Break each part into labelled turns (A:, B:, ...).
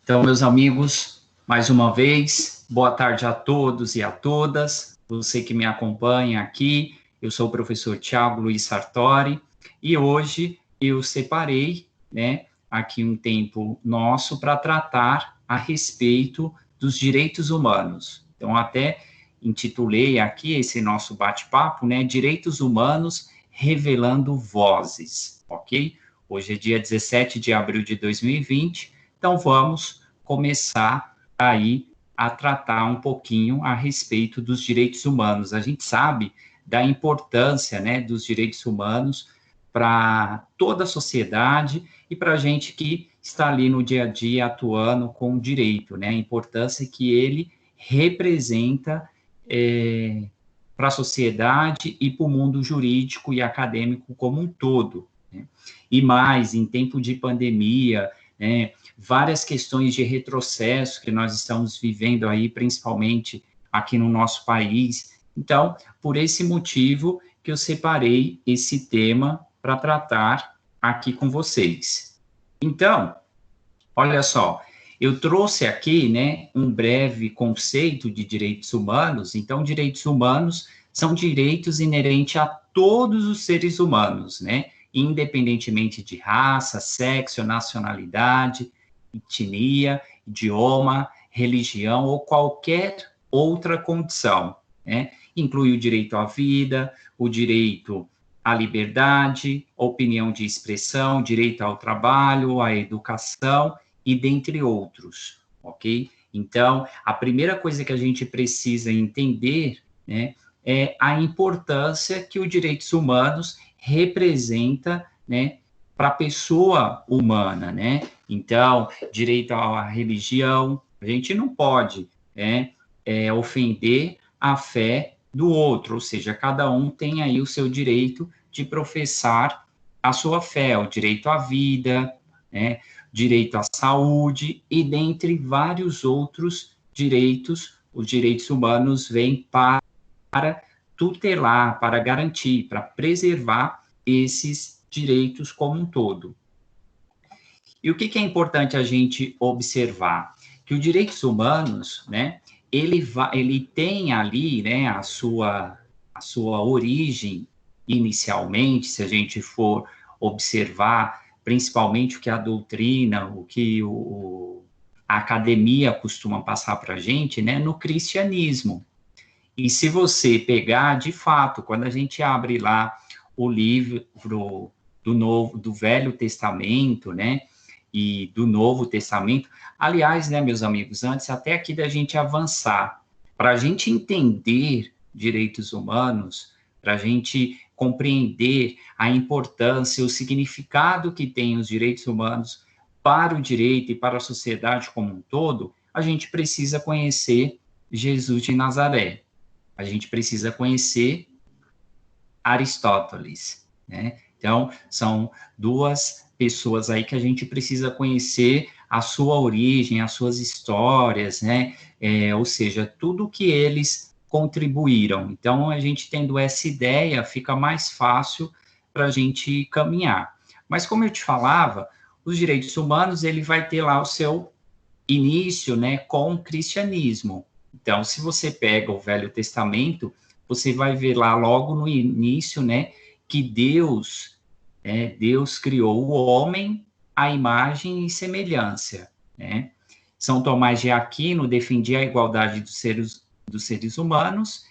A: Então, meus amigos, mais uma vez, boa tarde a todos e a todas. Você que me acompanha aqui, eu sou o professor Thiago Luiz Sartori e hoje eu separei, aqui um tempo nosso para tratar a respeito dos direitos humanos. Então, até intitulei aqui esse nosso bate-papo, Direitos Humanos Revelando Vozes, ok? Hoje é dia 17 de abril de 2020, então vamos começar aí a tratar um pouquinho a respeito dos direitos humanos. A gente sabe da importância, dos direitos humanos para toda a sociedade e para a gente que está ali no dia a dia atuando com o direito, a importância que ele representa para a sociedade e para o mundo jurídico e acadêmico como um todo. E mais, em tempo de pandemia, várias questões de retrocesso que nós estamos vivendo aí, principalmente aqui no nosso país. Então, por esse motivo que eu separei esse tema para tratar aqui com vocês. Então, olha só, eu trouxe aqui, um breve conceito de direitos humanos. Então, direitos humanos são direitos inerentes a todos os seres humanos, independentemente de raça, sexo, nacionalidade, etnia, idioma, religião ou qualquer outra condição, Inclui o direito à vida, o direito à liberdade, opinião de expressão, direito ao trabalho, à educação e dentre outros, ok? Então, a primeira coisa que a gente precisa entender, é a importância que os direitos humanos representa, para a pessoa humana, Então, direito à religião, a gente não pode ofender a fé do outro, ou seja, cada um tem aí o seu direito de professar a sua fé, o direito à vida, direito à saúde e dentre vários outros direitos, os direitos humanos vêm para tutelar, para garantir, para preservar esses direitos como um todo. E o que é importante a gente observar? Que os direitos humanos, ele tem ali, a sua origem inicialmente, se a gente for observar, principalmente o que a doutrina, o que a academia costuma passar para a gente, no cristianismo. E se você pegar, de fato, quando a gente abre lá o livro do Velho Testamento, e do Novo Testamento, aliás, meus amigos, antes até aqui da gente avançar, para a gente entender direitos humanos, para a gente compreender a importância, o significado que tem os direitos humanos para o direito e para a sociedade como um todo, a gente precisa conhecer Jesus de Nazaré. A gente precisa conhecer Aristóteles, Então, são duas pessoas aí que a gente precisa conhecer a sua origem, as suas histórias, ou seja, tudo que eles contribuíram. Então, a gente tendo essa ideia, fica mais fácil para a gente caminhar. Mas, como eu te falava, os direitos humanos, ele vai ter lá o seu início, com o cristianismo. Então, se você pega o Velho Testamento, você vai ver lá logo no início, que Deus criou o homem à imagem e semelhança, São Tomás de Aquino defendia a igualdade dos seres humanos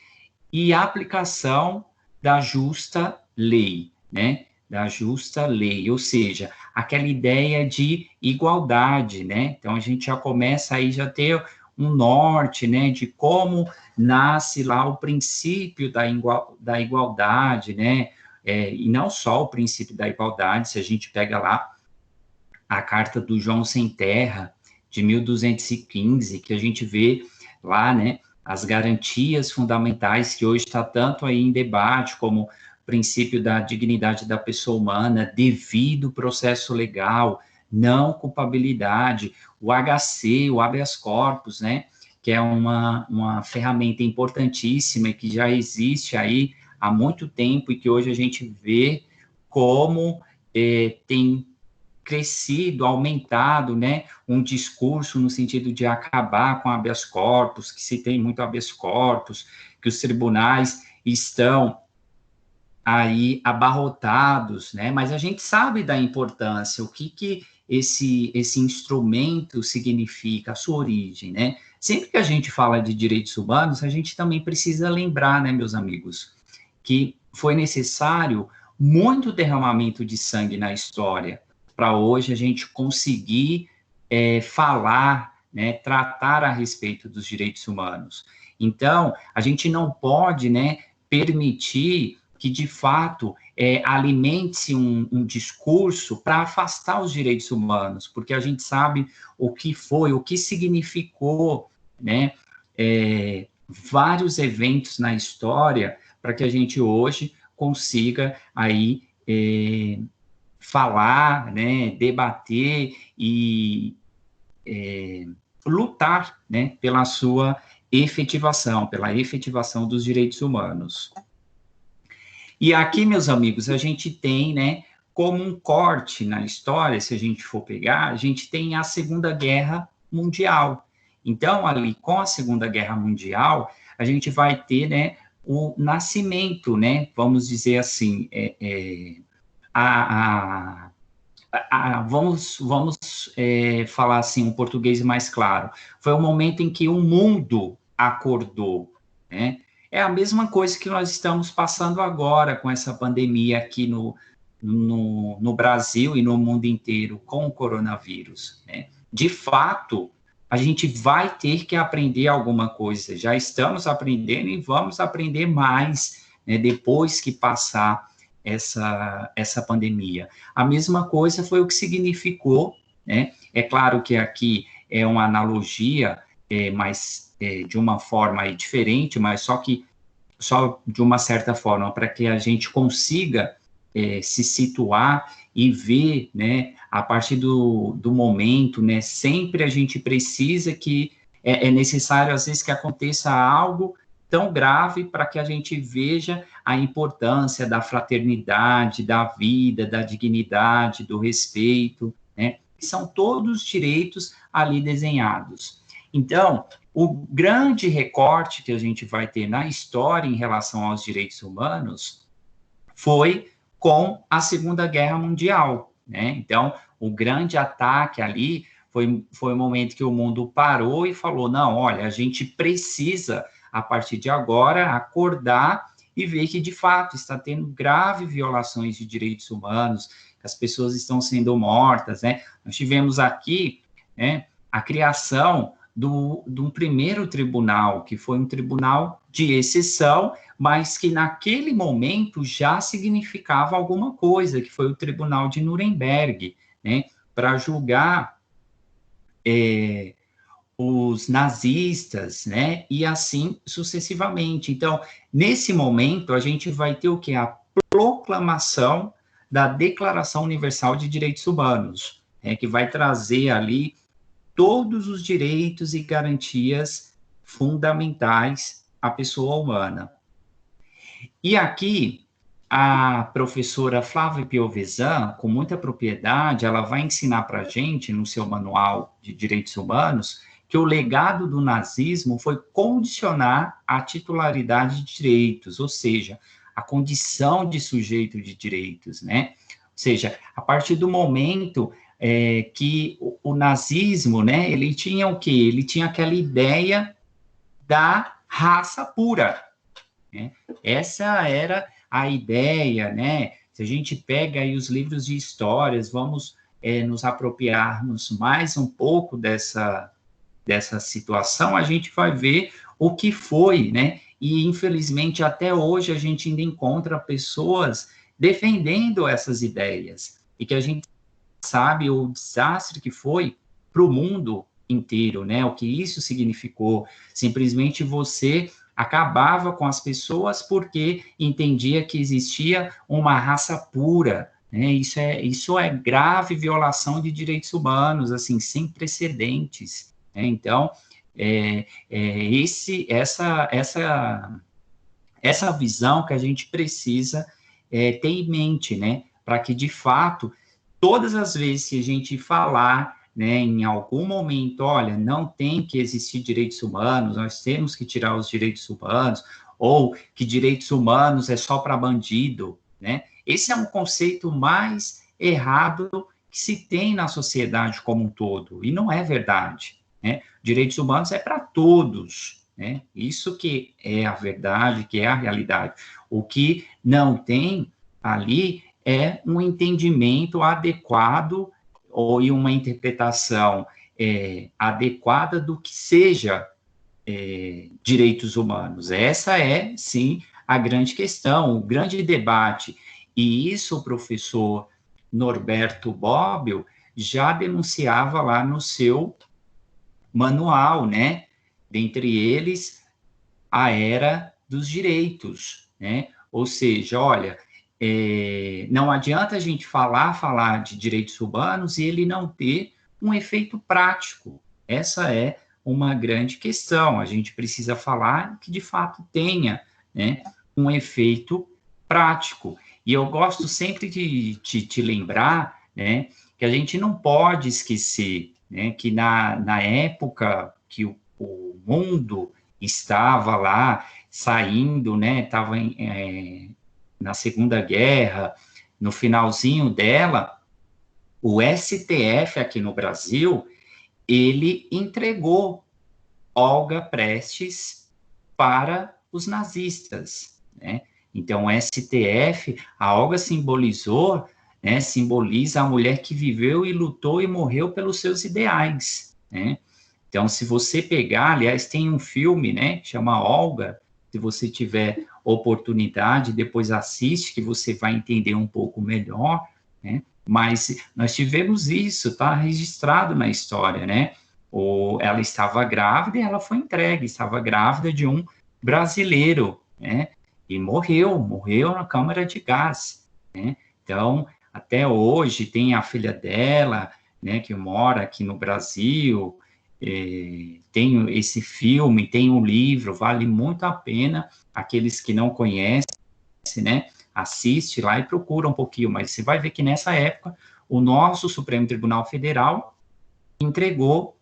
A: e a aplicação da justa lei, Da justa lei, ou seja, aquela ideia de igualdade, Então, a gente já começa aí já ter um norte, de como nasce lá o princípio da igualdade, e não só o princípio da igualdade, se a gente pega lá a Carta do João Sem Terra, de 1215, que a gente vê lá, as garantias fundamentais que hoje está tanto aí em debate, como o princípio da dignidade da pessoa humana, devido processo legal, não culpabilidade, o HC, o habeas corpus, que é uma ferramenta importantíssima e que já existe aí há muito tempo e que hoje a gente vê como tem crescido, aumentado, né, um discurso no sentido de acabar com habeas corpus, que se tem muito habeas corpus, que os tribunais estão aí abarrotados, né, mas a gente sabe da importância, o que esse instrumento significa, a sua origem, né? Sempre que a gente fala de direitos humanos, a gente também precisa lembrar, né, meus amigos, que foi necessário muito derramamento de sangue na história para hoje a gente conseguir falar, né, tratar a respeito dos direitos humanos. Então, a gente não pode, né, permitir que, de fato, alimente-se um discurso para afastar os direitos humanos, porque a gente sabe o que foi, o que significou, né, vários eventos na história para que a gente hoje consiga aí falar, né, debater e lutar, né, pela sua efetivação, pela efetivação dos direitos humanos. E aqui, meus amigos, a gente tem, né, como um corte na história, se a gente for pegar, a gente tem a Segunda Guerra Mundial. Então, ali, com a Segunda Guerra Mundial, a gente vai ter, né, o nascimento, né, vamos dizer assim, vamos falar assim, um português mais claro, foi o momento em que o mundo acordou, né? É a mesma coisa que nós estamos passando agora com essa pandemia aqui no Brasil e no mundo inteiro, com o coronavírus, né? De fato, a gente vai ter que aprender alguma coisa, já estamos aprendendo e vamos aprender mais, né, depois que passar essa pandemia. A mesma coisa foi o que significou, né? É claro que aqui é uma analogia, mas de uma forma diferente, mas só de uma certa forma, para que a gente consiga se situar e ver, né, a partir do momento, né, sempre a gente precisa que, é necessário, às vezes, que aconteça algo tão grave para que a gente veja a importância da fraternidade, da vida, da dignidade, do respeito, né? São todos direitos ali desenhados. Então, o grande recorte que a gente vai ter na história em relação aos direitos humanos foi com a Segunda Guerra Mundial, né? Então, o grande ataque ali foi o momento que o mundo parou e falou, não, olha, a gente precisa, a partir de agora, acordar e ver que, de fato, está tendo graves violações de direitos humanos, que as pessoas estão sendo mortas, né? Nós tivemos aqui, né, a criação de um primeiro tribunal, que foi um tribunal de exceção, mas que naquele momento já significava alguma coisa, que foi o Tribunal de Nuremberg, né, para julgar os nazistas, né, e assim sucessivamente. Então, nesse momento, a gente vai ter o que? A proclamação da Declaração Universal de Direitos Humanos, né, que vai trazer ali todos os direitos e garantias fundamentais à pessoa humana. E aqui, a professora Flávia Piovesan, com muita propriedade, ela vai ensinar para a gente, no seu manual de direitos humanos, que o legado do nazismo foi condicionar a titularidade de direitos, ou seja, a condição de sujeito de direitos, né? Ou seja, a partir do momento que o nazismo, né, ele tinha o quê? Ele tinha aquela ideia da raça pura, né? Essa era a ideia, né? Se a gente pega aí os livros de histórias, vamos nos apropriarmos mais um pouco dessa situação, a gente vai ver o que foi, né? E, infelizmente, até hoje a gente ainda encontra pessoas defendendo essas ideias, e que a gente sabe o desastre que foi para o mundo inteiro, né? O que isso significou. Simplesmente você acabava com as pessoas porque entendia que existia uma raça pura, né? Isso é grave violação de direitos humanos, assim, sem precedentes, né? Então, essa visão que a gente precisa ter em mente, né? Para que, de fato, todas as vezes que a gente falar, né, em algum momento, olha, não tem que existir direitos humanos, nós temos que tirar os direitos humanos, ou que direitos humanos é só para bandido, né? Esse é um conceito mais errado que se tem na sociedade como um todo, e não é verdade, né? Direitos humanos é para todos, né? Isso que é a verdade, que é a realidade. O que não tem ali é um entendimento adequado ou uma interpretação adequada do que seja direitos humanos. Essa é, sim, a grande questão, o grande debate. E isso o professor Norberto Bobbio já denunciava lá no seu manual, né? Dentre eles, a era dos direitos, né? Ou seja, olha, não adianta a gente falar de direitos humanos e ele não ter um efeito prático. Essa é uma grande questão. A gente precisa falar que, de fato, tenha, né, um efeito prático. E eu gosto sempre de te lembrar, né, que a gente não pode esquecer, né, que na época que o mundo estava lá saindo, né, estava na Segunda Guerra, no finalzinho dela, o STF aqui no Brasil, ele entregou Olga Prestes para os nazistas, né? Então, o STF, a Olga simbolizou, né, simboliza a mulher que viveu e lutou e morreu pelos seus ideais, né? Então, se você pegar, aliás, tem um filme, né, que chama Olga, se você tiver oportunidade, depois assiste, que você vai entender um pouco melhor, né? Mas nós tivemos isso, está registrado na história, né? Ela estava grávida e ela foi entregue, estava grávida de um brasileiro, né? E morreu na câmara de gás, né? Então, até hoje tem a filha dela, né, que mora aqui no Brasil, tem esse filme, tem um livro, vale muito a pena, aqueles que não conhecem, né, assiste lá e procura um pouquinho, mas você vai ver que nessa época, o nosso Supremo Tribunal Federal entregou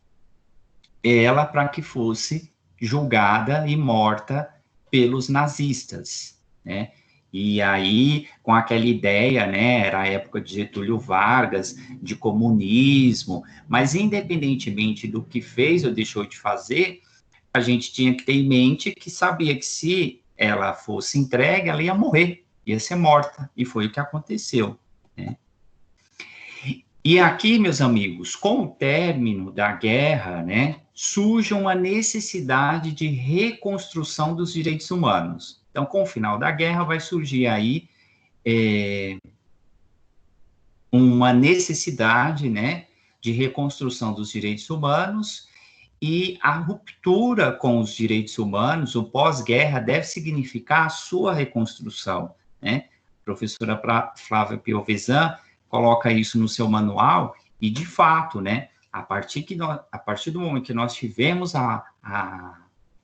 A: ela para que fosse julgada e morta pelos nazistas, né? E aí, com aquela ideia, né, era a época de Getúlio Vargas, de comunismo, mas independentemente do que fez ou deixou de fazer, a gente tinha que ter em mente que sabia que se ela fosse entregue, ela ia morrer, ia ser morta, e foi o que aconteceu, né? E aqui, meus amigos, com o término da guerra, né, surge uma necessidade de reconstrução dos direitos humanos. Então, com o final da guerra, vai surgir aí uma necessidade, né, de reconstrução dos direitos humanos, e a ruptura com os direitos humanos, o pós-guerra, deve significar a sua reconstrução, né? A professora Flávia Piovesan coloca isso no seu manual, e, de fato, né, a partir do momento que nós tivemos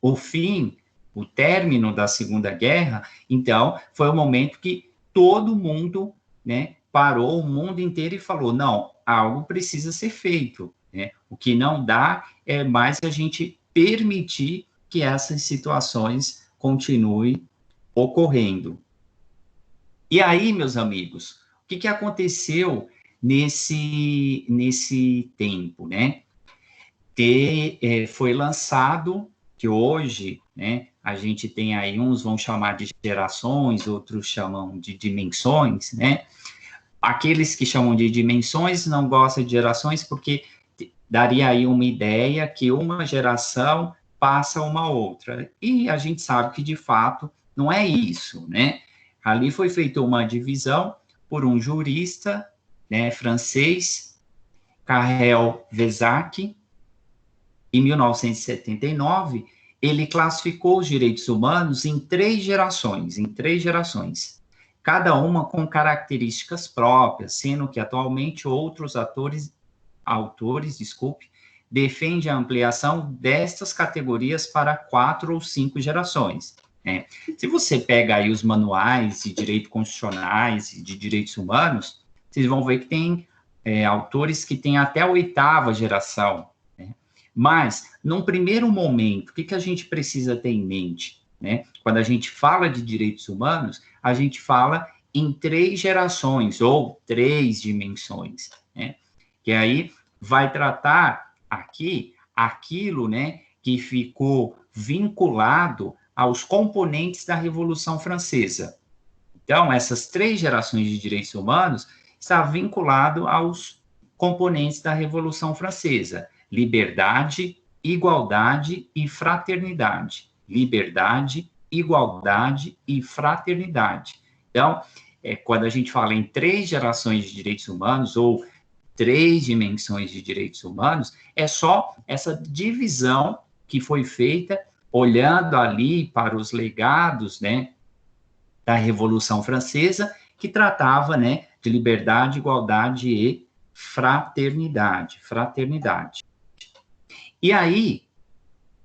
A: o fim, o término da Segunda Guerra, então, foi o momento que todo mundo, né, parou, o mundo inteiro, e falou, não, algo precisa ser feito, né? O que não dá é mais a gente permitir que essas situações continuem ocorrendo. E aí, meus amigos, o que aconteceu nesse tempo, né? Foi lançado, que hoje, né, a gente tem aí, uns vão chamar de gerações, outros chamam de dimensões, né? Aqueles que chamam de dimensões não gostam de gerações porque daria aí uma ideia que uma geração passa uma outra. E a gente sabe que, de fato, não é isso, né? Ali foi feita uma divisão por um jurista, né, francês, Karel Vezac, em 1979, ele classificou os direitos humanos em três gerações, cada uma com características próprias, sendo que atualmente outros autores, defendem a ampliação destas categorias para 4 ou 5 gerações. Né? Se você pega aí os manuais de direito constitucionais e de direitos humanos, vocês vão ver que tem autores que têm até a 8ª geração, né? Mas, num primeiro momento, o que a gente precisa ter em mente, né? Quando a gente fala de direitos humanos, a gente fala em 3 gerações, ou 3 dimensões, né? Que aí vai tratar aqui aquilo, né, que ficou vinculado aos componentes da Revolução Francesa. Então, essas 3 gerações de direitos humanos está vinculado aos componentes da Revolução Francesa: liberdade, igualdade e fraternidade. Liberdade, igualdade e fraternidade. Então, quando a gente fala em 3 gerações de direitos humanos, ou 3 dimensões de direitos humanos, é só essa divisão que foi feita olhando ali para os legados, né, da Revolução Francesa, que tratava, né, de liberdade, igualdade e fraternidade. E aí,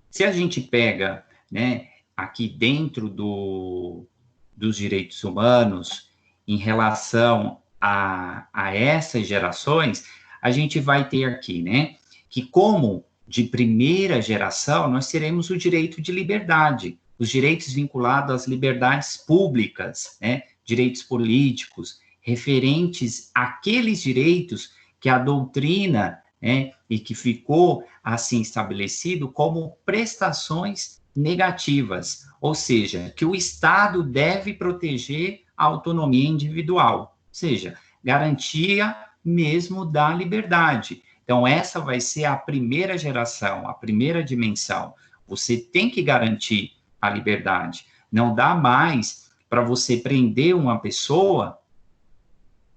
A: se a gente pega, né, aqui dentro dos direitos humanos, em relação a essas gerações, a gente vai ter aqui, né, que como de primeira geração, nós teremos o direito de liberdade, os direitos vinculados às liberdades públicas, né, direitos políticos, referentes àqueles direitos que a doutrina, né, e que ficou assim estabelecido como prestações negativas, ou seja, que o Estado deve proteger a autonomia individual, ou seja, garantia mesmo da liberdade. Então, essa vai ser a primeira geração, a primeira dimensão. Você tem que garantir a liberdade. Não dá mais para você prender uma pessoa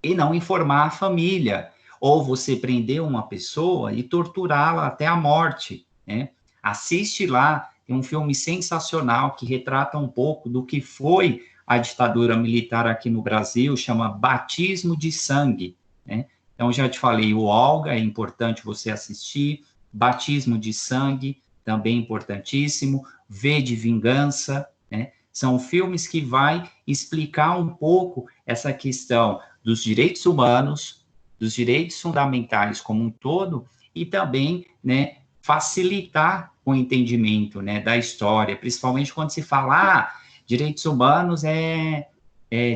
A: e não informar a família, ou você prender uma pessoa e torturá-la até a morte, né? Assiste lá, tem um filme sensacional que retrata um pouco do que foi a ditadura militar aqui no Brasil, chama Batismo de Sangue, né? Então, já te falei, o Olga, é importante você assistir, Batismo de Sangue, também importantíssimo, V de Vingança, né? São filmes que vai explicar um pouco essa questão dos direitos humanos, dos direitos fundamentais como um todo, e também, né, facilitar o entendimento, né, da história, principalmente quando se fala, direitos humanos é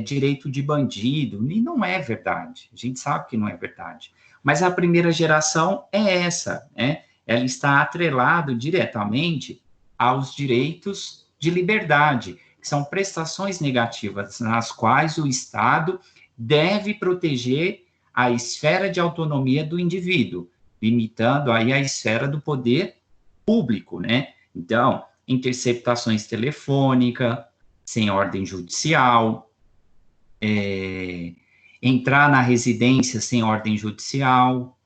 A: direito de bandido, e não é verdade, a gente sabe que não é verdade. Mas a primeira geração é essa, né, ela está atrelada diretamente aos direitos de liberdade, que são prestações negativas nas quais o Estado deve proteger a esfera de autonomia do indivíduo, limitando aí a esfera do poder público, né? Então, interceptações telefônicas, sem ordem judicial, entrar na residência sem ordem judicial,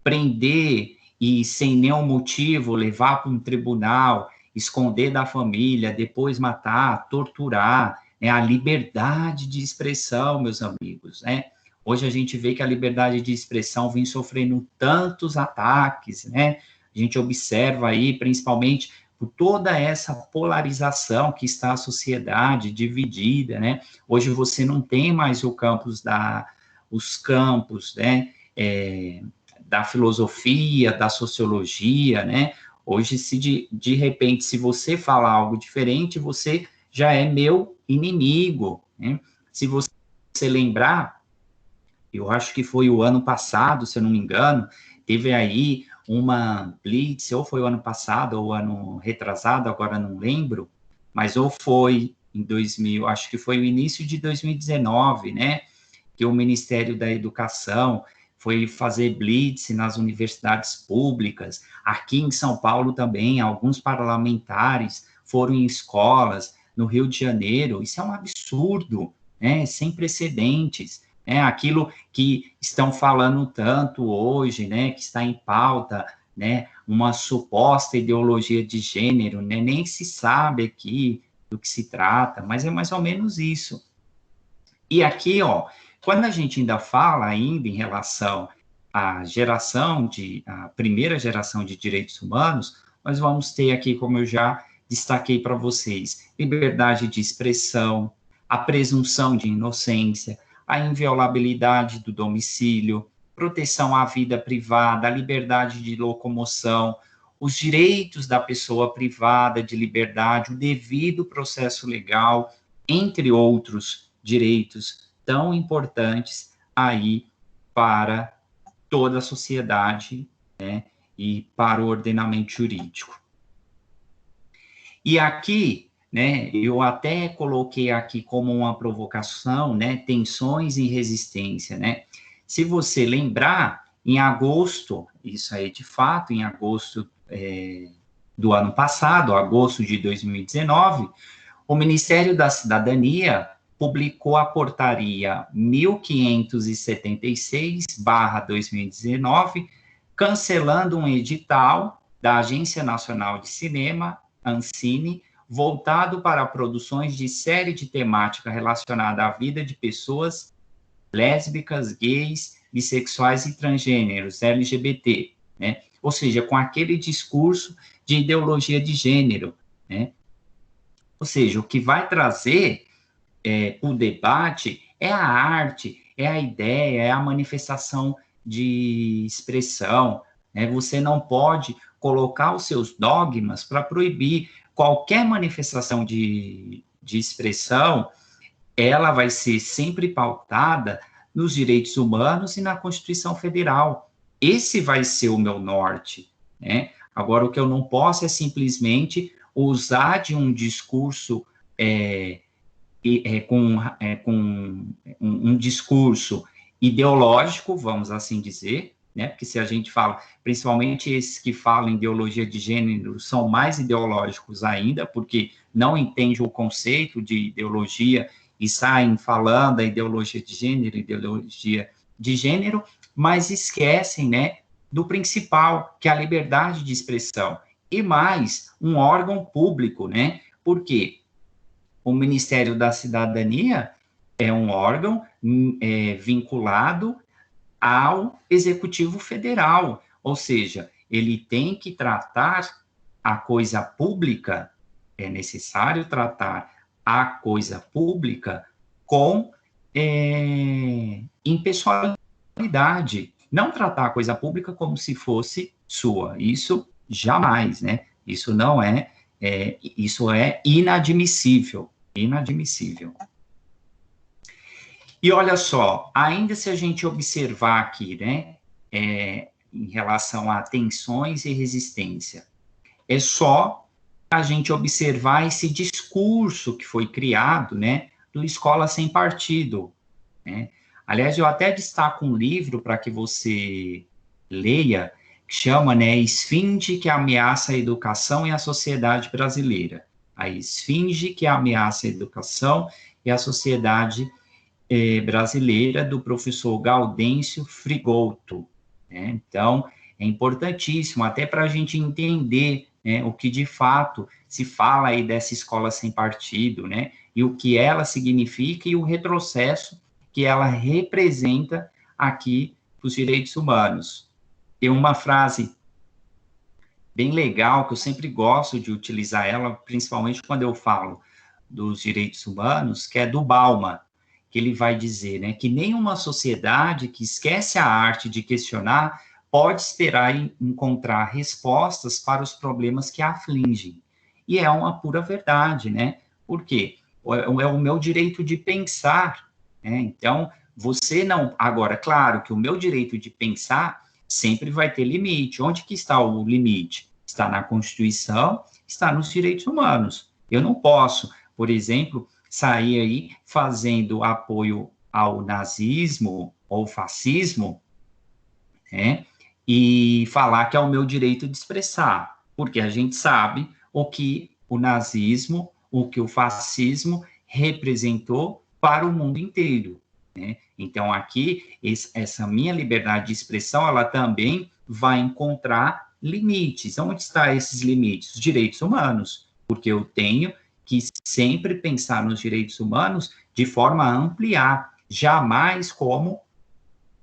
A: prender e sem nenhum motivo levar para um tribunal, esconder da família, depois matar, torturar, né? A liberdade de expressão, meus amigos, né? Hoje a gente vê que a liberdade de expressão vem sofrendo tantos ataques, né? A gente observa aí, principalmente, por toda essa polarização que está a sociedade dividida, né? Hoje você não tem mais os campos, né? Da filosofia, da sociologia, né? Hoje, se de repente, se você falar algo diferente, você já é meu inimigo, né? Se você lembrar, eu acho que foi o ano passado, se eu não me engano, teve aí uma blitz, ou foi o ano passado, ou o ano retrasado, agora não lembro, mas ou foi em 2000, acho que foi o início de 2019, né? Que o Ministério da Educação foi fazer blitz nas universidades públicas. Aqui em São Paulo também, alguns parlamentares foram em escolas, no Rio de Janeiro. Isso é um absurdo, né? Sem precedentes. Aquilo que estão falando tanto hoje, né? Que está em pauta, né? Uma suposta ideologia de gênero, né? Nem se sabe aqui do que se trata, mas é mais ou menos isso. E aqui, ó, quando a gente ainda fala ainda em relação à a primeira geração de direitos humanos, nós vamos ter aqui, como eu já destaquei para vocês, liberdade de expressão, a presunção de inocência, a inviolabilidade do domicílio, proteção à vida privada, à liberdade de locomoção, os direitos da pessoa privada de liberdade, o devido processo legal, entre outros direitos tão importantes aí para toda a sociedade, né, e para o ordenamento jurídico. E aqui, né, eu até coloquei aqui como uma provocação, né, tensões e resistência, né? Se você lembrar, em agosto, isso aí de fato, em agosto do ano passado, agosto de 2019, o Ministério da Cidadania publicou a portaria 1576/2019, cancelando um edital da Agência Nacional de Cinema, Ancine, voltado para produções de série de temática relacionada à vida de pessoas lésbicas, gays, bissexuais e transgêneros, LGBT, né? Ou seja, com aquele discurso de ideologia de gênero, né? Ou seja, o que vai trazer o debate é a arte, é a ideia, é a manifestação de expressão, né? Você não pode colocar os seus dogmas para proibir qualquer manifestação de expressão. Ela vai ser sempre pautada nos direitos humanos e na Constituição Federal. Esse vai ser o meu norte, né? Agora, o que eu não posso é simplesmente usar de um discurso com um discurso ideológico, vamos assim dizer, né? Porque se a gente fala, principalmente esses que falam em ideologia de gênero, são mais ideológicos ainda, porque não entendem o conceito de ideologia e saem falando da ideologia de gênero, mas esquecem, né, do principal, que é a liberdade de expressão. E mais, um órgão público, né? Porque o Ministério da Cidadania é um órgão vinculado ao Executivo Federal, ou seja, ele tem que tratar a coisa pública, é necessário tratar a coisa pública com impessoalidade, não tratar a coisa pública como se fosse sua, isso jamais, né? Isso não isso é inadmissível, inadmissível. E olha só, ainda se a gente observar aqui, né, em relação a tensões e resistência, é só a gente observar esse discurso que foi criado, né, do Escola Sem Partido, né? Aliás, eu até destaco um livro para que você leia, que chama, né, Esfinge que ameaça a educação e a sociedade brasileira. A esfinge que ameaça a educação e a sociedade brasileira, do professor Gaudêncio Frigoto, né? Então, é importantíssimo, até para a gente entender, né, o que de fato se fala aí dessa escola sem partido, né, e o que ela significa e o retrocesso que ela representa aqui para os direitos humanos. Tem uma frase bem legal, que eu sempre gosto de utilizar ela, principalmente quando eu falo dos direitos humanos, que é do Bauman, que ele vai dizer, né, que nenhuma sociedade que esquece a arte de questionar pode esperar encontrar respostas para os problemas que a afligem. E é uma pura verdade, né? Por quê? É o meu direito de pensar, né? Então, você não... Agora, claro que o meu direito de pensar sempre vai ter limite. Onde que está o limite? Está na Constituição, está nos direitos humanos. Eu não posso, por exemplo, sair aí fazendo apoio ao nazismo ou fascismo, né, e falar que é o meu direito de expressar, porque a gente sabe o que o nazismo, o que o fascismo representou para o mundo inteiro, né? Então, aqui, essa minha liberdade de expressão, ela também vai encontrar limites. Onde estão esses limites? Os direitos humanos, porque eu tenho que sempre pensar nos direitos humanos de forma a ampliar, jamais como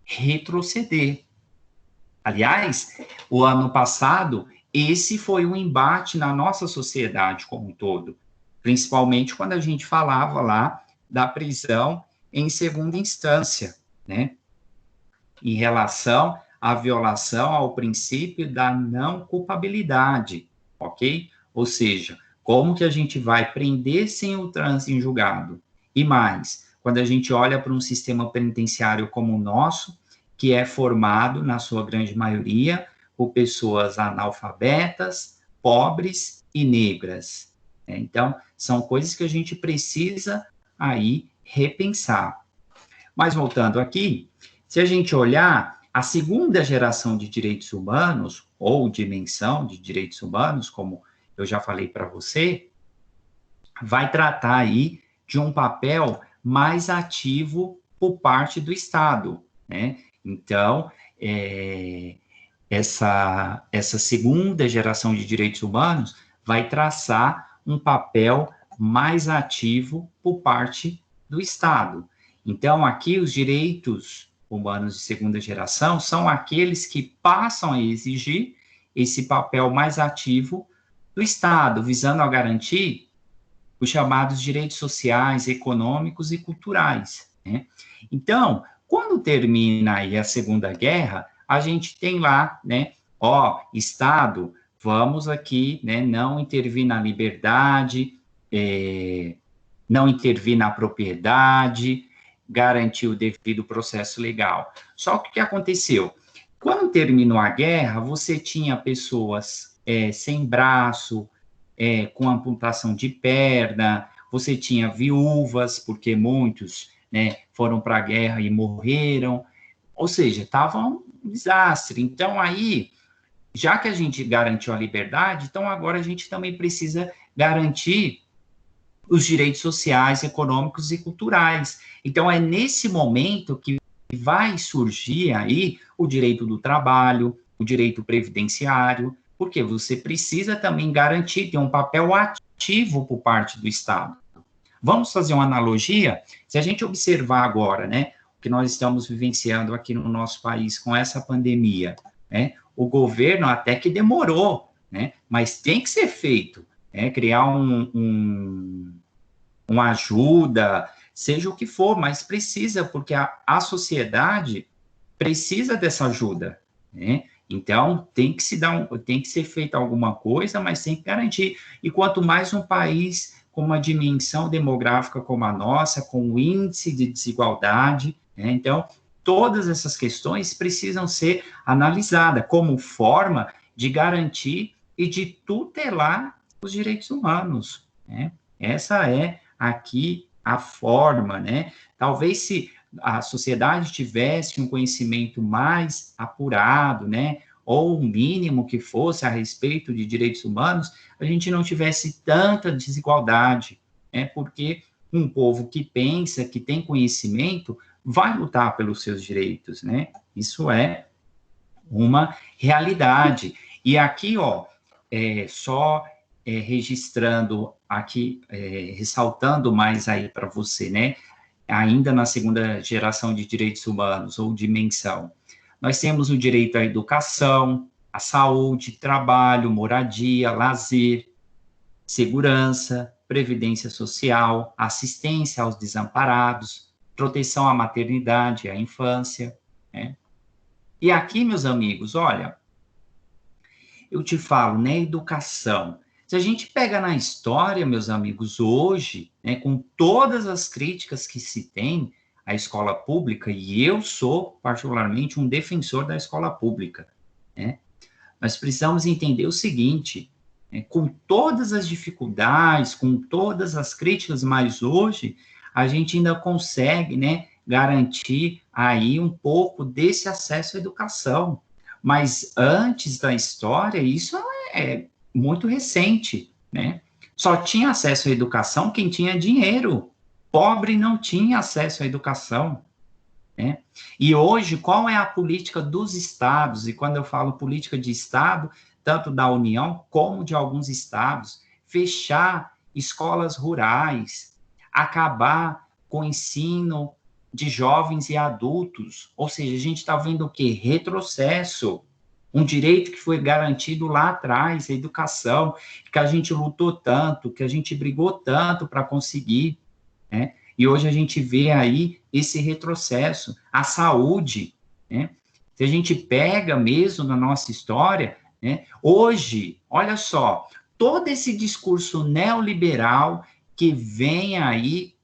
A: retroceder. Aliás, o ano passado, esse foi um embate na nossa sociedade como um todo, principalmente quando a gente falava lá da prisão em segunda instância, né? em relação à violação ao princípio da não culpabilidade, ok? Ou seja, como que a gente vai prender sem o trânsito em julgado? E mais, quando a gente olha para um sistema penitenciário como o nosso, que é formado, na sua grande maioria, por pessoas analfabetas, pobres e negras. Então, são coisas que a gente precisa aí repensar. Mas voltando aqui, se a gente olhar a segunda geração de direitos humanos, ou dimensão de direitos humanos, como eu já falei para você, vai tratar aí de um papel mais ativo por parte do Estado, né? Então, essa segunda geração de direitos humanos vai traçar um papel mais ativo por parte do Estado. Então, aqui, os direitos humanos de segunda geração são aqueles que passam a exigir esse papel mais ativo do Estado, visando a garantir os chamados direitos sociais, econômicos e culturais, né? Então, quando termina aí a Segunda Guerra, a gente tem lá, né, Estado, vamos aqui, né, não intervir na liberdade, não intervir na propriedade, garantir o devido processo legal. Só que o que aconteceu? Quando terminou a guerra, você tinha pessoas sem braço, com amputação de perna, você tinha viúvas, porque muitos, né, foram para a guerra e morreram, ou seja, estava um desastre. Então, aí, já que a gente garantiu a liberdade, então agora a gente também precisa garantir os direitos sociais, econômicos e culturais. Então, é nesse momento que vai surgir aí o direito do trabalho, o direito previdenciário, porque você precisa também garantir, ter um papel ativo por parte do Estado. Vamos fazer uma analogia? Se a gente observar agora, né, o que nós estamos vivenciando aqui no nosso país com essa pandemia, né, o governo até que demorou, né, mas tem que ser feito, né, criar uma ajuda, seja o que for, mas precisa, porque a sociedade precisa dessa ajuda, né? Então, tem que ser feita alguma coisa, mas tem que garantir. E quanto mais um país com uma dimensão demográfica como a nossa, com o índice de desigualdade, né? Então, todas essas questões precisam ser analisadas como forma de garantir e de tutelar os direitos humanos, né? Essa é aqui a forma, né? Talvez se a sociedade tivesse um conhecimento mais apurado, né, ou o mínimo que fosse a respeito de direitos humanos, a gente não tivesse tanta desigualdade, né, porque um povo que pensa, que tem conhecimento, vai lutar pelos seus direitos, né? Isso é uma realidade. E aqui, só registrando aqui, ressaltando mais aí para você, né? Ainda na segunda geração de direitos humanos, ou dimensão, nós temos o direito à educação, à saúde, trabalho, moradia, lazer, segurança, previdência social, assistência aos desamparados, proteção à maternidade e à infância, né? E aqui, meus amigos, olha, eu te falo, né, educação. Se a gente pega na história, meus amigos, hoje, né, com todas as críticas que se tem à escola pública, e eu sou particularmente um defensor da escola pública, né, nós precisamos entender o seguinte, né, com todas as dificuldades, com todas as críticas, mas hoje a gente ainda consegue, né, garantir aí um pouco desse acesso à educação. Mas antes da história, isso é muito recente, né? Só tinha acesso à educação quem tinha dinheiro. Pobre não tinha acesso à educação, né? E hoje, qual é a política dos estados? E quando eu falo política de estado, tanto da União como de alguns estados, fechar escolas rurais, acabar com o ensino de jovens e adultos, ou seja, a gente está vendo o quê? Retrocesso, um direito que foi garantido lá atrás, a educação, que a gente lutou tanto, que a gente brigou tanto para conseguir, né? E hoje a gente vê aí esse retrocesso. A saúde, né? Se a gente pega mesmo na nossa história, né, hoje, olha só, todo esse discurso neoliberal que vem aí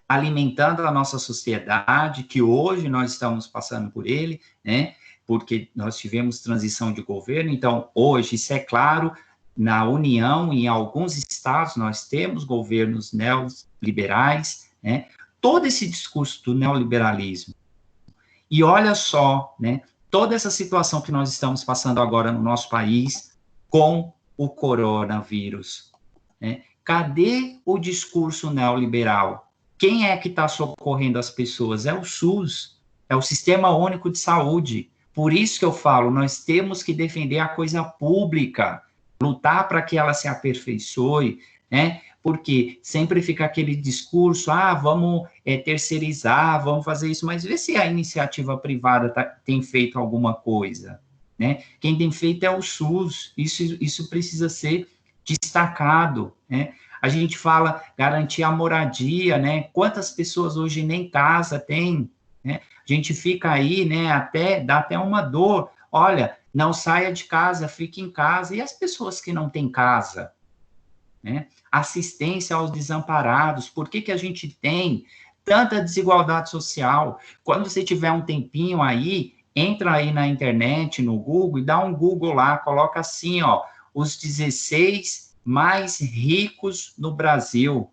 A: alimentando a nossa sociedade, que hoje nós estamos passando por ele, né, porque nós tivemos transição de governo, então, hoje, isso é claro, na União, em alguns estados, nós temos governos neoliberais, né, todo esse discurso do neoliberalismo. E olha só, né, toda essa situação que nós estamos passando agora no nosso país com o coronavírus, né? Cadê o discurso neoliberal? Quem é que está socorrendo as pessoas? É o SUS, é o Sistema Único de Saúde. Por isso que eu falo, nós temos que defender a coisa pública, lutar para que ela se aperfeiçoe, né? Porque sempre fica aquele discurso, vamos terceirizar, vamos fazer isso, mas vê se a iniciativa privada tem feito alguma coisa, né? Quem tem feito é o SUS, isso precisa ser destacado, né? A gente fala garantir a moradia, né? Quantas pessoas hoje nem casa tem, né? A gente fica aí, né? Dá até uma dor. Olha, não saia de casa, fique em casa. E as pessoas que não têm casa, né? Assistência aos desamparados. Por que a gente tem tanta desigualdade social? Quando você tiver um tempinho aí, entra aí na internet, no Google, e dá um Google lá, coloca assim, ó, os 16 mais ricos no Brasil.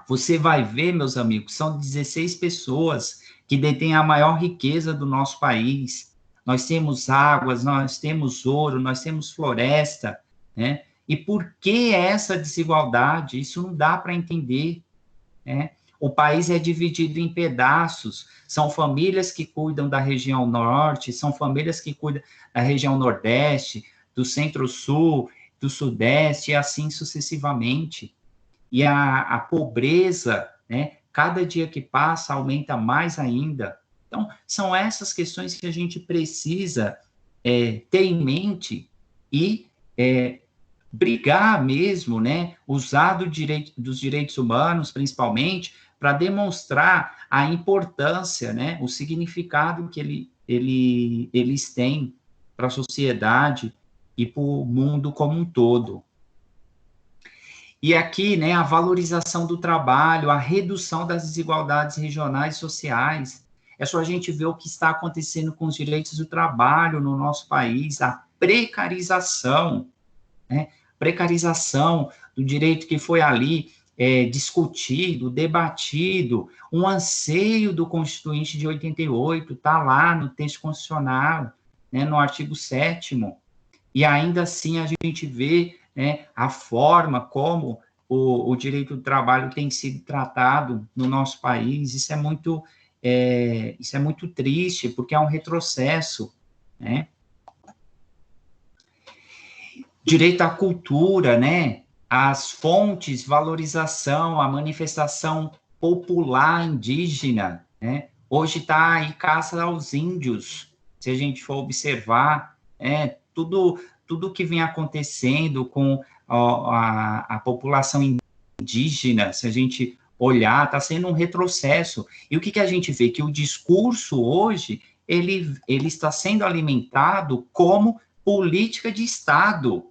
A: Você vai ver, meus amigos, são 16 pessoas que detêm a maior riqueza do nosso país. Nós temos águas, nós temos ouro, nós temos floresta, né? E por que essa desigualdade? Isso não dá para entender, né? O país é dividido em pedaços, são famílias que cuidam da região norte, são famílias que cuidam da região nordeste, do centro-sul, do sudeste, e assim sucessivamente. E a pobreza, né, cada dia que passa, aumenta mais ainda. Então, são essas questões que a gente precisa ter em mente e brigar mesmo, né, usar dos direitos humanos, principalmente, para demonstrar a importância, né, o significado que eles têm para a sociedade e para o mundo como um todo. E aqui, né, a valorização do trabalho, a redução das desigualdades regionais e sociais. É só a gente ver o que está acontecendo com os direitos do trabalho no nosso país, a precarização, né? Precarização do direito que foi ali discutido, debatido, um anseio do Constituinte de 88, está lá no texto constitucional, né, no artigo 7º, e ainda assim a gente vê, né, a forma como o direito do trabalho tem sido tratado no nosso país. Isso é muito triste, porque é um retrocesso, né? Direito à cultura, né? As fontes, valorização, a manifestação popular indígena, né? Hoje está aí caça aos índios, se a gente for observar, tudo que vem acontecendo com a população indígena, se a gente olhar, está sendo um retrocesso. E o que a gente vê? Que o discurso hoje, ele está sendo alimentado como política de Estado.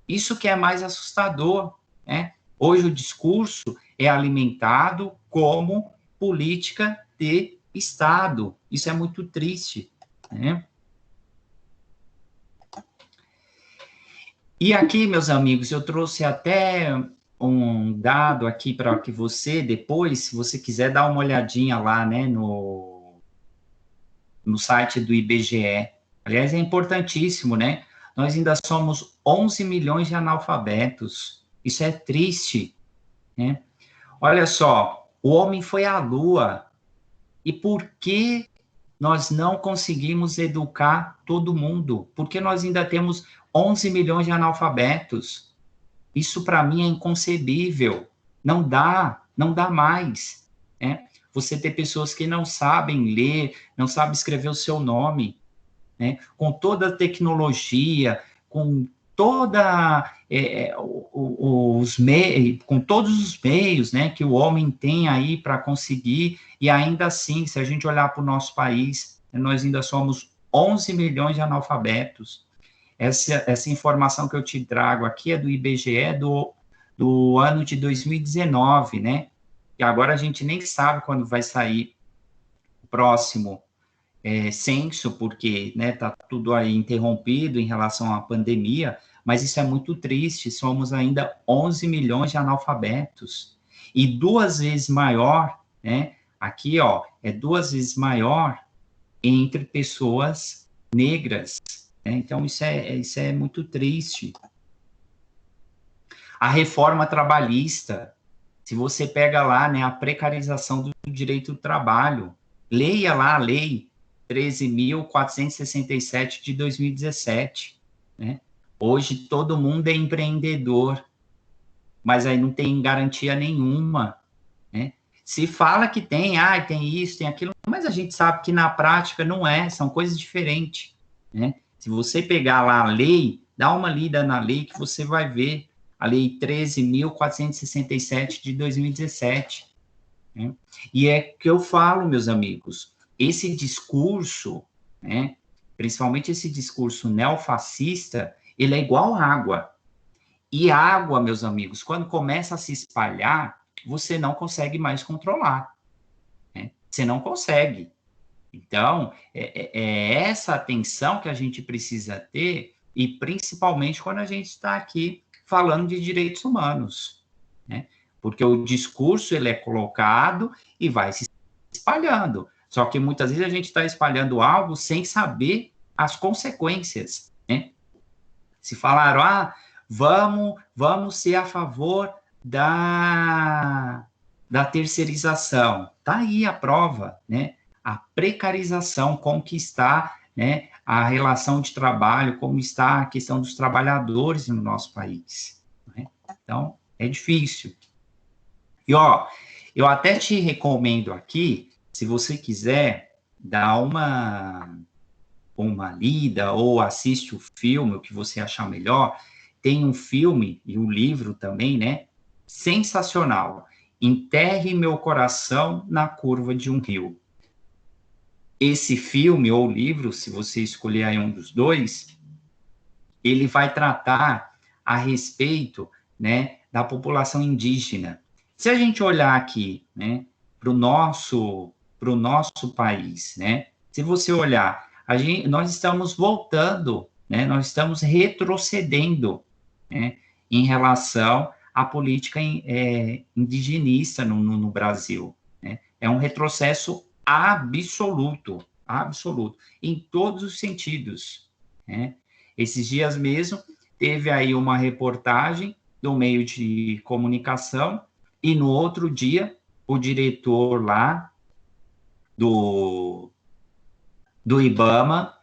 A: Isso que é mais assustador, né? Hoje o discurso é alimentado como política de Estado. Isso é muito triste, né? E aqui, meus amigos, eu trouxe até um dado aqui para que você, depois, se você quiser dar uma olhadinha lá, né, no site do IBGE. Aliás, é importantíssimo, né? Nós ainda somos 11 milhões de analfabetos. Isso é triste, né? Olha só, o homem foi à Lua. E por que nós não conseguimos educar todo mundo? Porque nós ainda temos 11 milhões de analfabetos. Isso, para mim, é inconcebível. Não dá mais, né? Você ter pessoas que não sabem ler, não sabem escrever o seu nome, né? Com toda a tecnologia, com toda com todos os meios, né, que o homem tem aí para conseguir, e ainda assim, se a gente olhar para o nosso país, nós ainda somos 11 milhões de analfabetos. Essa informação que eu te trago aqui é do IBGE do ano de 2019, né? E agora a gente nem sabe quando vai sair o próximo censo, porque está tudo aí interrompido em relação à pandemia, mas isso é muito triste, somos ainda 11 milhões de analfabetos, e 2 vezes maior, né, aqui, ó, é 2 vezes maior entre pessoas negras, né? Então isso é muito triste. A reforma trabalhista, se você pega lá, né, a precarização do direito do trabalho, leia lá a lei 13.467 de 2017, né? Hoje todo mundo é empreendedor, mas aí não tem garantia nenhuma, né? Se fala que tem, tem isso, tem aquilo, mas a gente sabe que na prática não é, são coisas diferentes, né? Se você pegar lá a lei, dá uma lida na lei que você vai ver a lei 13.467 de 2017, né? E é que eu falo, meus amigos, esse discurso, né, principalmente esse discurso neofascista, ele é igual água. E água, meus amigos, quando começa a se espalhar, você não consegue mais controlar, né? Você não consegue. Então, é essa atenção que a gente precisa ter, e principalmente quando a gente está aqui falando de direitos humanos, né? Porque o discurso, ele é colocado e vai se espalhando. Só que muitas vezes a gente está espalhando algo sem saber as consequências, né? Se falaram, vamos ser a favor da terceirização. Está aí a prova, né? A precarização, como que está, né, a relação de trabalho, como está a questão dos trabalhadores no nosso país, né? Então, é difícil. E, eu até te recomendo aqui, se você quiser dar uma lida ou assiste o filme, o que você achar melhor, tem um filme e um livro também, né? Sensacional. Enterre Meu Coração na Curva de um Rio. Esse filme ou livro, se você escolher aí um dos dois, ele vai tratar a respeito, né, da população indígena. Se a gente olhar aqui, né, para o nosso país, né, se você olhar, nós estamos voltando, né, nós estamos retrocedendo, né, em relação à política indigenista no Brasil, né? É um retrocesso absoluto, em todos os sentidos, né? Esses dias mesmo, teve aí uma reportagem do meio de comunicação, e no outro dia, o diretor lá do IBAMA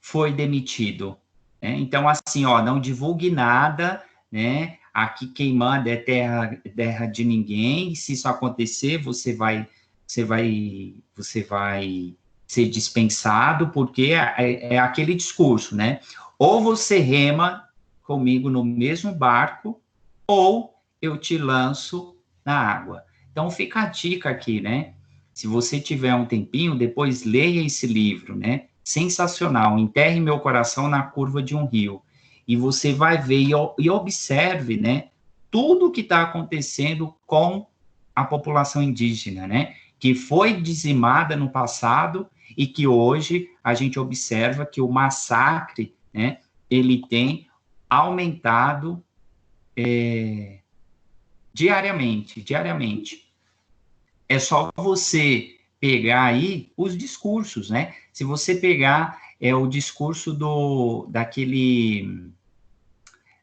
A: foi demitido, né? Então, assim, não divulgue nada, né? Aqui quem manda é terra de ninguém, se isso acontecer, você vai ser dispensado, porque é aquele discurso, né? Ou você rema comigo no mesmo barco, ou eu te lanço na água. Então, fica a dica aqui, né? Se você tiver um tempinho, depois leia esse livro, né? Sensacional, Enterre Meu Coração na Curva de um Rio. E você vai ver e observe, né? Tudo que está acontecendo com a população indígena, né? Que foi dizimada no passado e que hoje a gente observa que o massacre, né? Ele tem aumentado diariamente. É só você pegar aí os discursos, né? Se você pegar o discurso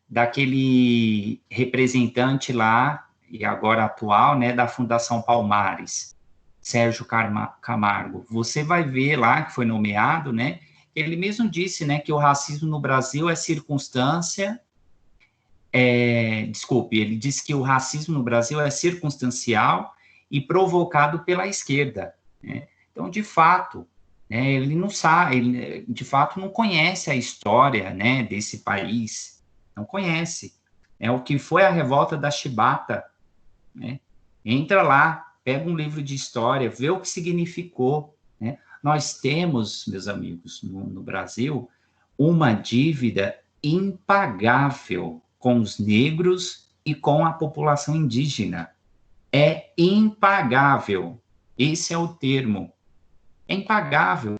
A: daquele representante lá, e agora atual, né, da Fundação Palmares, Sérgio Camargo, você vai ver lá, que foi nomeado, né, ele mesmo disse, né, que o racismo no Brasil é circunstância, ele disse que o racismo no Brasil é circunstancial e provocado pela esquerda, né? Então, de fato, né, ele não sabe, ele, de fato, não conhece a história, né, desse país, não conhece. É o que foi a revolta da Chibata, né? Entra lá, pega um livro de história, vê o que significou, né? nós temos, meus amigos, no Brasil, uma dívida impagável com os negros e com a população indígena. É impagável. Esse é o termo. É impagável.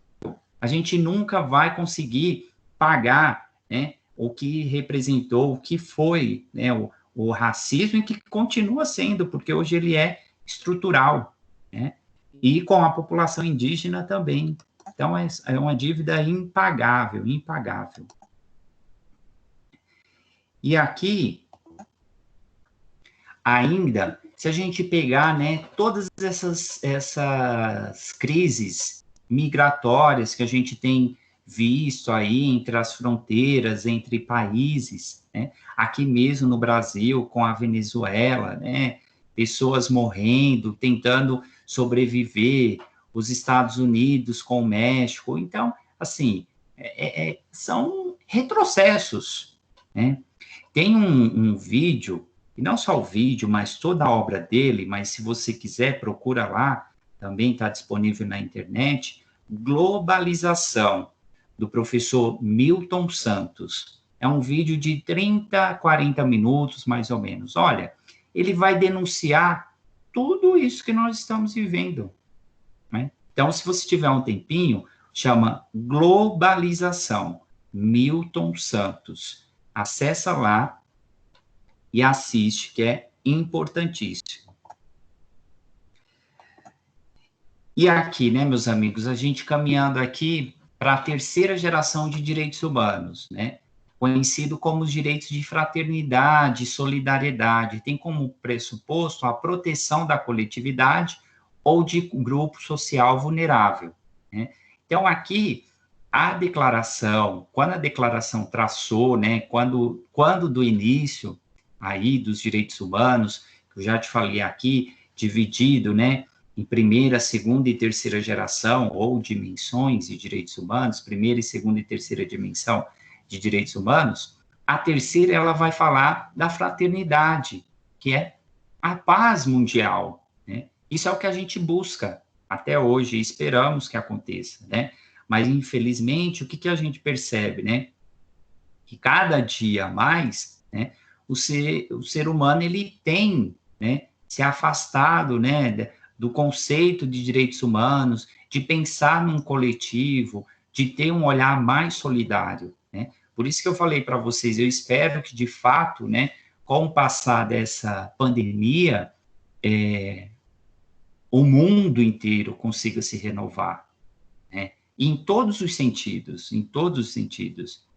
A: A gente nunca vai conseguir pagar, né, o que representou, o que foi, né, o racismo, e que continua sendo, porque hoje ele é estrutural, né? E com a população indígena também. Então, é uma dívida impagável, impagável. E aqui, ainda, se a gente pegar, né, todas essas crises migratórias que a gente tem visto aí entre as fronteiras, entre países, né, aqui mesmo no Brasil, com a Venezuela, né, pessoas morrendo, tentando sobreviver, os Estados Unidos com o México. Então, assim, são retrocessos, né? Tem um vídeo, e não só o vídeo, mas toda a obra dele, mas se você quiser, procura lá, também está disponível na internet, Globalização, do professor Milton Santos. É um vídeo de 30, 40 minutos, mais ou menos. Olha, ele vai denunciar tudo isso que nós estamos vivendo, né? Então, se você tiver um tempinho, chama Globalização, Milton Santos. Acessa lá e assiste, que é importantíssimo. E aqui, né, meus amigos, a gente caminhando aqui para a terceira geração de direitos humanos, né, conhecido como os direitos de fraternidade e solidariedade, tem como pressuposto a proteção da coletividade ou de grupo social vulnerável, né? Então, aqui, a declaração, quando a declaração traçou, né, quando do início aí dos direitos humanos, que eu já te falei aqui, dividido, né, em primeira, segunda e terceira geração, ou dimensões de direitos humanos, primeira e segunda e terceira dimensão de direitos humanos, a terceira, ela vai falar da fraternidade, que é a paz mundial, né? Isso é o que a gente busca até hoje, e esperamos que aconteça, né? Mas, infelizmente, o que a gente percebe, né? Que cada dia mais, né, o ser humano, ele tem, né, se afastado, né, do conceito de direitos humanos, de pensar num coletivo, de ter um olhar mais solidário, né? Por isso que eu falei para vocês, eu espero que, de fato, né, com o passar dessa pandemia, o mundo inteiro consiga se renovar, né? Em todos os sentidos,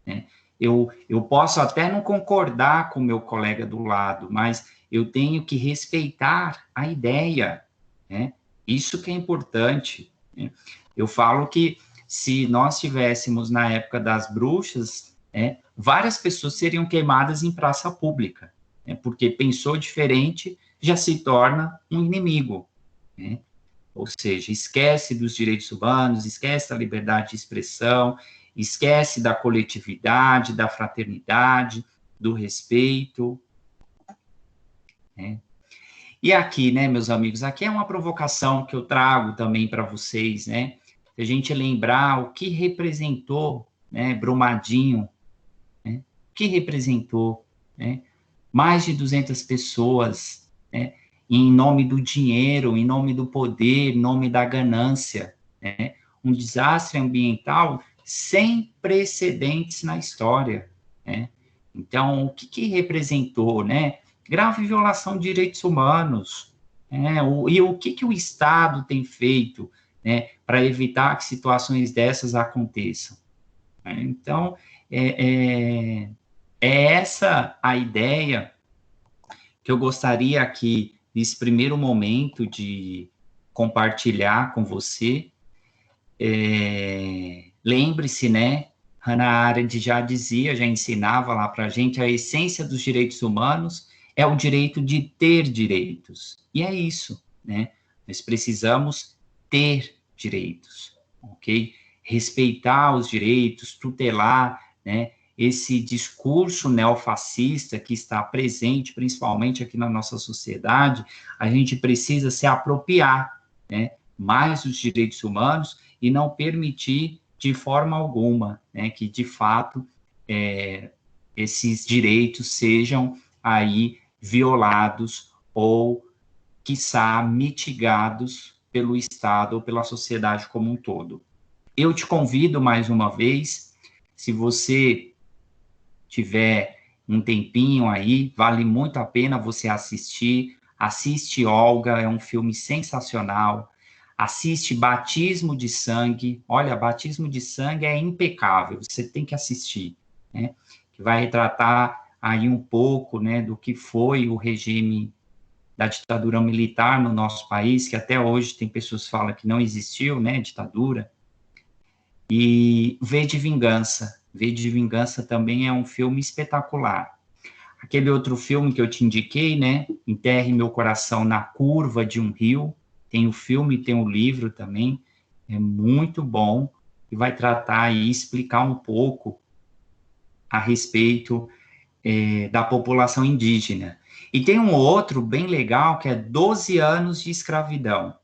A: né? Eu posso até não concordar com o meu colega do lado, mas eu tenho que respeitar a ideia, né? Isso que é importante, né? Eu falo que se nós tivéssemos na época das bruxas, né, várias pessoas seriam queimadas em praça pública, né, porque pensou diferente, já se torna um inimigo, né? Ou seja, esquece dos direitos humanos, esquece da liberdade de expressão, esquece da coletividade, da fraternidade, do respeito, né? E aqui, né, meus amigos, aqui é uma provocação que eu trago também para vocês, né? Se a gente lembrar o que representou, né, Brumadinho, né? O que representou, né? Mais de 200 pessoas, né, em nome do dinheiro, em nome do poder, em nome da ganância, né? Um desastre ambiental sem precedentes na história, né? Então, o que representou, né? Grave violação de direitos humanos, né? E o que o Estado tem feito, né, para evitar que situações dessas aconteçam, né? Então, é essa a ideia que eu gostaria aqui, nesse primeiro momento, de compartilhar com você. Lembre-se, né? Hannah Arendt já dizia, já ensinava lá para a gente, a essência dos direitos humanos é o direito de ter direitos. E é isso, né? Nós precisamos ter direitos, ok? Respeitar os direitos, tutelar, né, esse discurso neofascista que está presente, principalmente aqui na nossa sociedade. A gente precisa se apropriar, né, mais dos direitos humanos e não permitir de forma alguma, né, que de fato esses direitos sejam aí violados ou, quiçá, mitigados pelo Estado ou pela sociedade como um todo. Eu te convido mais uma vez, se você tiver um tempinho aí, vale muito a pena você assistir. Assiste Olga, é um filme sensacional. Assiste Batismo de Sangue. Olha, Batismo de Sangue é impecável, você tem que assistir, né? Que vai retratar aí um pouco, né, do que foi o regime da ditadura militar no nosso país, que até hoje tem pessoas que falam que não existiu, né, ditadura. E V de Vingança. V de Vingança também é um filme espetacular. Aquele outro filme que eu te indiquei, né, Enterre Meu Coração na Curva de um Rio, tem o filme e tem o livro também, é muito bom, e vai tratar e explicar um pouco a respeito da população indígena. E tem um outro bem legal, que é 12 anos de escravidão,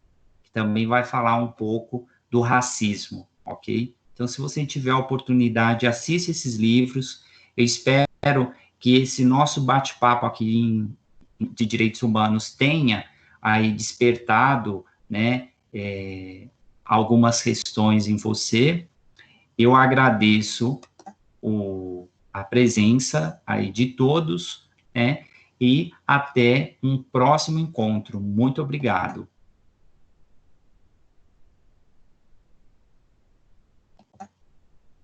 A: que também vai falar um pouco do racismo, ok? Então, se você tiver a oportunidade, assista esses livros. Eu espero que esse nosso bate-papo aqui de direitos humanos tenha aí despertado, né, algumas questões em você. Eu agradeço a presença aí de todos, né, e até um próximo encontro. Muito obrigado.